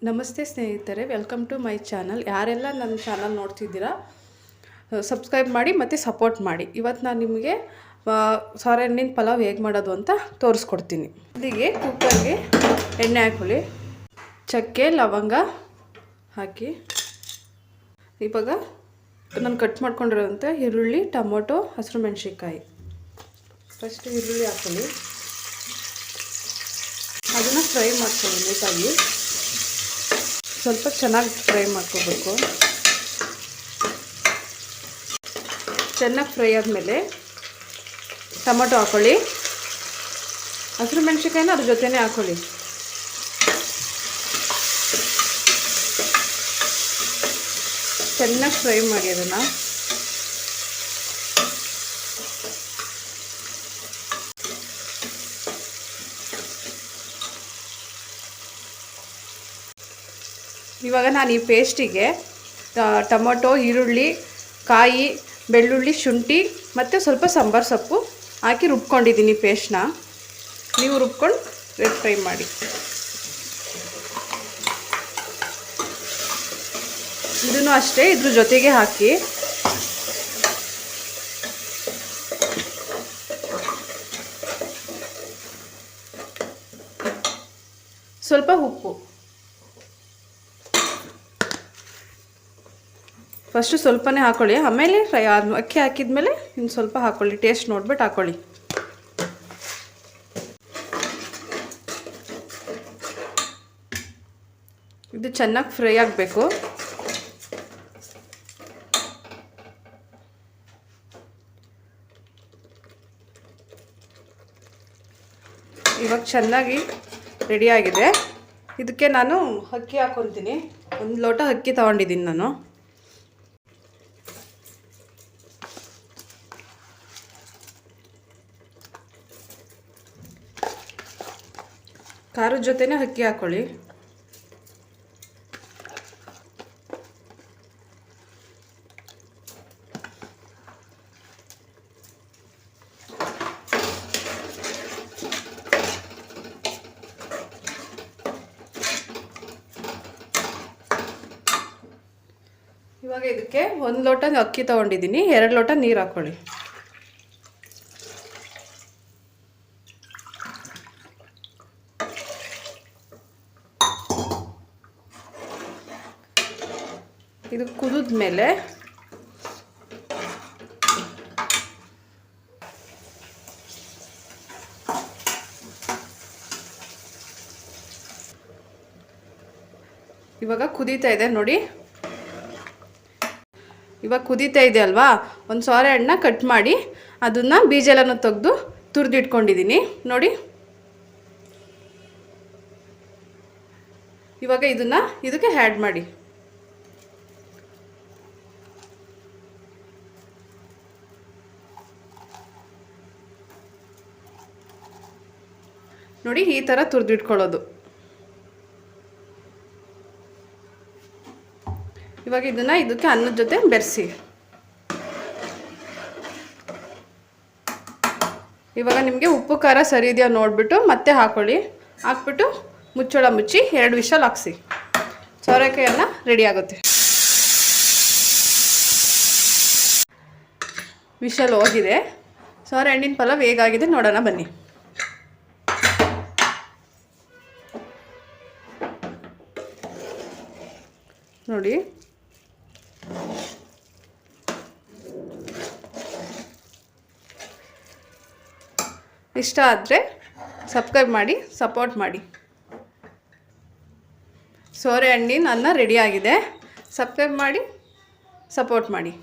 ನಮಸ್ತೆ ಸ್ನೇಹಿತರೆ, welcome to my channel. ಯಾರೆಲ್ಲ ನನ್ನ ಚಾನಲ್ ನೋಡ್ತಿದ್ದೀರಾ ಸಬ್ಸ್ಕ್ರೈಬ್ ಮಾಡಿ ಮತ್ತು ಸಪೋರ್ಟ್ ಮಾಡಿ. ಇವತ್ತು ನಾನು ನಿಮಗೆ ಸಾರೆ ಹಣ್ಣಿನ ಪಲಾವ್ ಹೇಗೆ ಮಾಡೋದು ಅಂತ ತೋರಿಸ್ಕೊಡ್ತೀನಿ. ಇಲ್ಲಿಗೆ ಕುಕ್ಕರ್ಗೆ ಎಣ್ಣೆ ಹಾಕೊಳ್ಳಿ, ಚಕ್ಕೆ ಲವಂಗ ಹಾಕಿ. ಇವಾಗ ನಾನು ಕಟ್ ಮಾಡ್ಕೊಂಡಿರೋಂಥ ಈರುಳ್ಳಿ, ಟೊಮೊಟೊ, ಹಸಿರು ಮೆಣಸಿನ್ಕಾಯಿ. ಫಸ್ಟ್ ಈರುಳ್ಳಿ ಹಾಕೊಳ್ಳಿ, ಅದನ್ನು ಫ್ರೈ ಮಾಡ್ಕೊಳ್ಳಿ ನೀಟಾಗಿ. ಸ್ವಲ್ಪ ಚೆನ್ನಾಗಿ ಫ್ರೈ ಮಾಡ್ಕೋಬೇಕು. ಚೆನ್ನಾಗಿ ಫ್ರೈ ಆದಮೇಲೆ ಟೊಮೊಟೊ ಹಾಕ್ಕೊಳ್ಳಿ, ಹಸಿರು ಮೆಣಸಿನ್ಕಾಯಿನ ಅದ್ರ ಜೊತೆನೇ ಹಾಕ್ಕೊಳ್ಳಿ. ಚೆನ್ನಾಗಿ ಫ್ರೈ ಮಾಡಿ ಅದನ್ನು. ಇವಾಗ ನಾನು ಈ ಪೇಸ್ಟಿಗೆ ಟೊಮೊಟೊ, ಈರುಳ್ಳಿ, ಕಾಯಿ, ಬೆಳ್ಳುಳ್ಳಿ, ಶುಂಠಿ ಮತ್ತು ಸ್ವಲ್ಪ ಸಾಂಬಾರು ಸೊಪ್ಪು ಹಾಕಿ ರುಬ್ಕೊಂಡಿದ್ದೀನಿ ಪೇಸ್ಟ್ನ. ನೀವು ರುಬ್ಕೊಂಡು ಫ್ರೈ ಮಾಡಿ. ಇದನ್ನು ಅಷ್ಟೇ ಇದ್ರ ಜೊತೆಗೆ ಹಾಕಿ. ಸ್ವಲ್ಪ ಉಪ್ಪು, ಫಸ್ಟು ಸ್ವಲ್ಪನೇ ಹಾಕ್ಕೊಳ್ಳಿ, ಆಮೇಲೆ ಅಕ್ಕಿ ಹಾಕಿದ್ಮೇಲೆ ಇನ್ನು ಸ್ವಲ್ಪ ಹಾಕ್ಕೊಳ್ಳಿ. ಟೇಸ್ಟ್ ನೋಡ್ಬಿಟ್ಟು ಹಾಕ್ಕೊಳ್ಳಿ. ಇದು ಚೆನ್ನಾಗಿ ಫ್ರೈ ಆಗಬೇಕು. ಇವಾಗ ಚೆನ್ನಾಗಿ ರೆಡಿಯಾಗಿದೆ. ಇದಕ್ಕೆ ನಾನು ಅಕ್ಕಿ ಹಾಕ್ಕೊತೀನಿ. 1 ಲೋಟ ಅಕ್ಕಿ ತೊಗೊಂಡಿದ್ದೀನಿ ನಾನು. ಖಾರದ ಜೊತೆನೇ ಅಕ್ಕಿ ಹಾಕ್ಕೊಳ್ಳಿ. ಇವಾಗ ಇದಕ್ಕೆ 1 ಲೋಟ ಅಕ್ಕಿ ತೊಗೊಂಡಿದ್ದೀನಿ, 2 ಲೋಟ ನೀರು ಹಾಕ್ಕೊಳ್ಳಿ. ಇದು ಕುದಿದ ಮೇಲೆ ಇವಾಗ ಕುದೀತಾ ಇದೆ ನೋಡಿ. ಇವಾಗ ಕುದೀತಾ ಇದೆ ಅಲ್ವಾ, ಒಂದು ಸಾರೆ ಹಣ್ಣನ್ನ ಕಟ್ ಮಾಡಿ ಅದನ್ನು ಬೀಜ ಎಲ್ಲನೂ ತೆಗೆದು ತುರಿದಿಟ್ಕೊಂಡಿದ್ದೀನಿ ನೋಡಿ. ಇವಾಗ ಇದಕ್ಕೆ ಆ್ಯಡ್ ಮಾಡಿ. ನೋಡಿ, ಈ ಥರ ತುರಿದಿಟ್ಕೊಳ್ಳೋದು. ಇವಾಗ ಇದಕ್ಕೆ ಅನ್ನದ ಜೊತೆ ಬೆರೆಸಿ. ಇವಾಗ ನಿಮಗೆ ಉಪ್ಪು ಖಾರ ಸರಿ ಇದೆಯಾ ನೋಡಿಬಿಟ್ಟು ಮತ್ತೆ ಹಾಕ್ಕೊಳ್ಳಿ. ಹಾಕ್ಬಿಟ್ಟು ಮುಚ್ಚಳ ಮುಚ್ಚಿ 2 ವಿಷಲ್ ಹಾಕ್ಸಿ. ಸೋರೆಕಾಯಿ ಅನ್ನ ರೆಡಿ ಆಗುತ್ತೆ. ವಿಷಲ್ ಹೋಗಿದೆ. ಸೋರೆ ಹಣ್ಣಿನ ಪಲಾವ್ ಹೇಗಾಗಿದೆ ನೋಡೋಣ ಬನ್ನಿ. ನೋಡಿ, ಇಷ್ಟ ಆದರೆ ಸಬ್ಸ್ಕ್ರೈಬ್ ಮಾಡಿ, ಸಪೋರ್ಟ್ ಮಾಡಿ. ಸೋರೆ ಹಣ್ಣಿನ ಅನ್ನ ರೆಡಿ ಆಗಿದೆ. ಸಬ್ಸ್ಕ್ರೈಬ್ ಮಾಡಿ, ಸಪೋರ್ಟ್ ಮಾಡಿ.